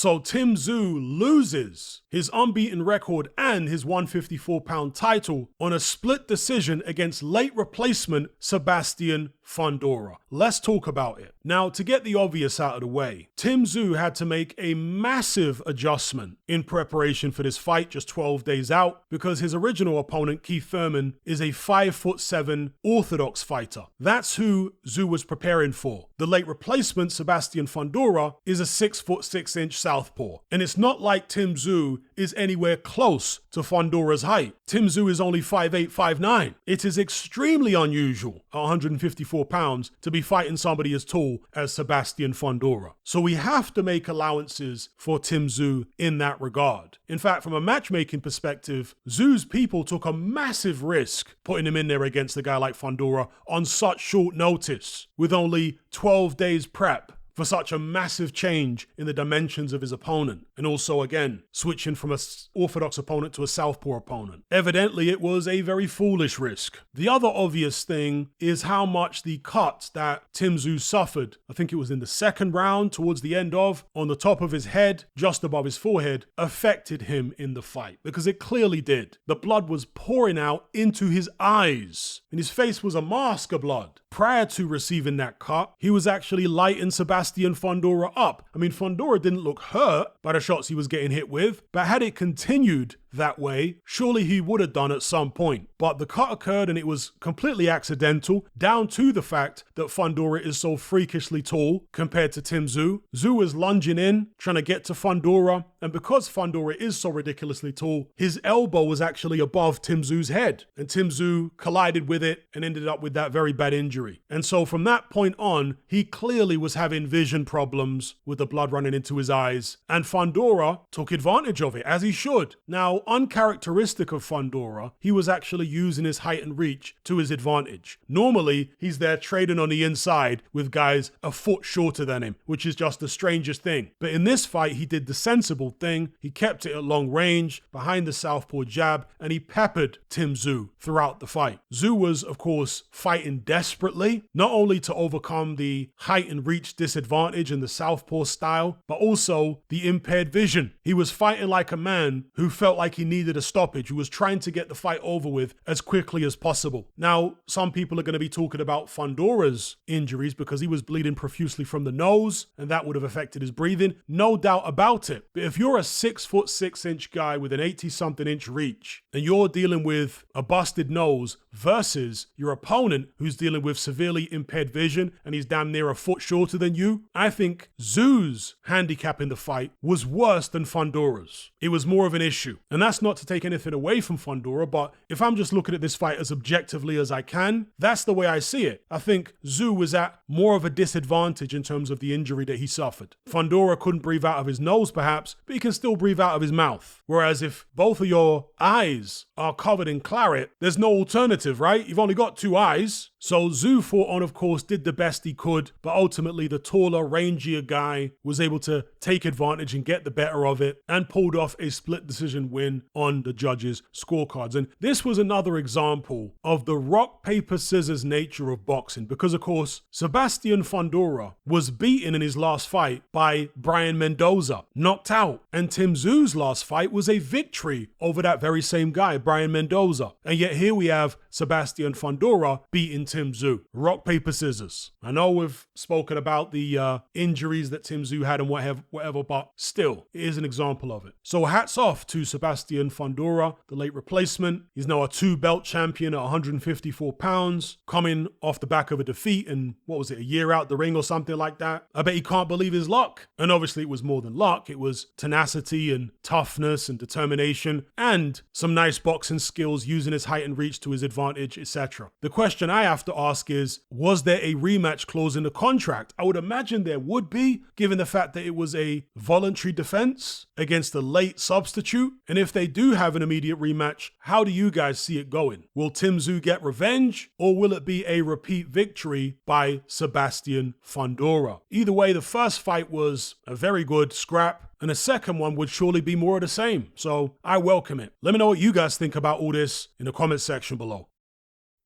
So Tszyu loses his unbeaten record and his 154-pound title on a split decision against late replacement Sebastian Fundora. Let's talk about it. Now, to get the obvious out of the way, Tszyu had to make a massive adjustment in preparation for this fight just 12 days out because his original opponent, Keith Thurman, is a 5'7" orthodox fighter. That's who Tszyu was preparing for. The late replacement, Sebastian Fundora, is a 6'6" southpaw. And it's not like Tszyu is anywhere close to Fundora's height. Tszyu is only 5'8", 5'9". It is extremely unusual at 154 pounds to be fighting somebody as tall as Sebastian Fundora. So we have to make allowances for Tszyu in that regard. In fact, from a matchmaking perspective, Tszyu's people took a massive risk putting him in there against a guy like Fundora on such short notice, with only 12 days prep for such a massive change in the dimensions of his opponent. And also, again, switching from an orthodox opponent to a southpaw opponent. Evidently, it was a very foolish risk. The other obvious thing is how much the cut that Tszyu suffered, I think it was in the second round, towards the end of, on the top of his head, just above his forehead, affected him in the fight. Because it clearly did. The blood was pouring out into his eyes, and his face was a mask of blood. Prior to receiving that cut, he was actually lighting Sebastian Fundora up. I mean, Fundora didn't look hurt by the shots he was getting hit with, but had it continued that way, surely he would have done at some point. But the cut occurred and it was completely accidental, down to the fact that Fundora is so freakishly tall compared to Tszyu. Tszyu was lunging in, trying to get to Fundora, and because Fundora is so ridiculously tall, his elbow was actually above Tszyu's head, and Tszyu collided with it and ended up with that very bad injury. And so from that point on, he clearly was having vision problems with the blood running into his eyes, and Fundora took advantage of it, as he should. Now, uncharacteristic of Fundora, he was actually using his height and reach to his advantage. Normally, he's there trading on the inside with guys a foot shorter than him, which is just the strangest thing. But in this fight, he did the sensible thing. He kept it at long range, behind the southpaw jab, and he peppered Tszyu throughout the fight. Tszyu was, of course, fighting desperately, not only to overcome the height and reach disadvantage in the southpaw style, but also the impaired vision. He was fighting like a man who felt like he needed a stoppage, who was trying to get the fight over with as quickly as possible. Now, some people are going to be talking about Fundora's injuries because he was bleeding profusely from the nose, and that would have affected his breathing. No doubt about it. But if you're a 6'6" guy with an 80-something inch reach, and you're dealing with a busted nose versus your opponent who's dealing with severely impaired vision and he's damn near a foot shorter than you, I think Tszyu's handicap in the fight was worse than Fundora's. It was more of an issue. And that's not to take anything away from Fundora, but if I'm just looking at this fight as objectively as I can, that's the way I see it. I think Tszyu was at more of a disadvantage in terms of the injury that he suffered. Fundora couldn't breathe out of his nose perhaps, but he can still breathe out of his mouth. Whereas if both of your eyes are covered in claret, there's no alternative, right? You've only got two eyes. So Tszyu fought on, of course, did the best he could, but ultimately the taller, rangier guy was able to take advantage and get the better of it and pulled off a split decision win on the judges' scorecards. And this was another example of the rock, paper, scissors nature of boxing because, of course, Sebastian Fundora was beaten in his last fight by Brian Mendoza, knocked out. And Tszyu's last fight was a victory over that very same guy, Brian Mendoza. And yet here we have Sebastian Fundora beating Tszyu. Rock, paper, scissors. I know we've spoken about the injuries that Tszyu had and whatever, but still, it is an example of it. So hats off to Sebastian Fundora, the late replacement. He's now a 2-belt champion at 154 pounds, coming off the back of a defeat and, what was it, a year out the ring or something like that. I bet he can't believe his luck. And obviously it was more than luck. It was tenacity and toughness and determination and some nice boxing skills using his height and reach to his advantage, etc. The question I have to ask is, was there a rematch clause in the contract? I would imagine there would be, given the fact that it was a voluntary defense against a late substitute. And if they do have an immediate rematch, how do you guys see it going? Will Tszyu get revenge, or will it be a repeat victory by Sebastian Fundora? Either way, the first fight was a very good scrap, and the second one would surely be more of the same. So I welcome it. Let me know what you guys think about all this in the comment section below.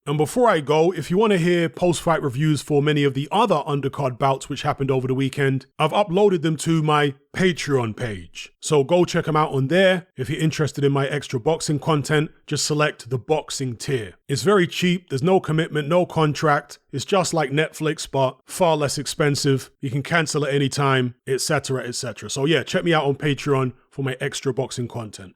And before I go, if you want to hear post-fight reviews for many of the other undercard bouts which happened over the weekend, I've uploaded them to my Patreon page. So go check them out on there. If you're interested in my extra boxing content, just select the boxing tier. It's very cheap. There's no commitment, no contract. It's just like Netflix, but far less expensive. You can cancel at any time, etc., etc. So yeah, check me out on Patreon for my extra boxing content.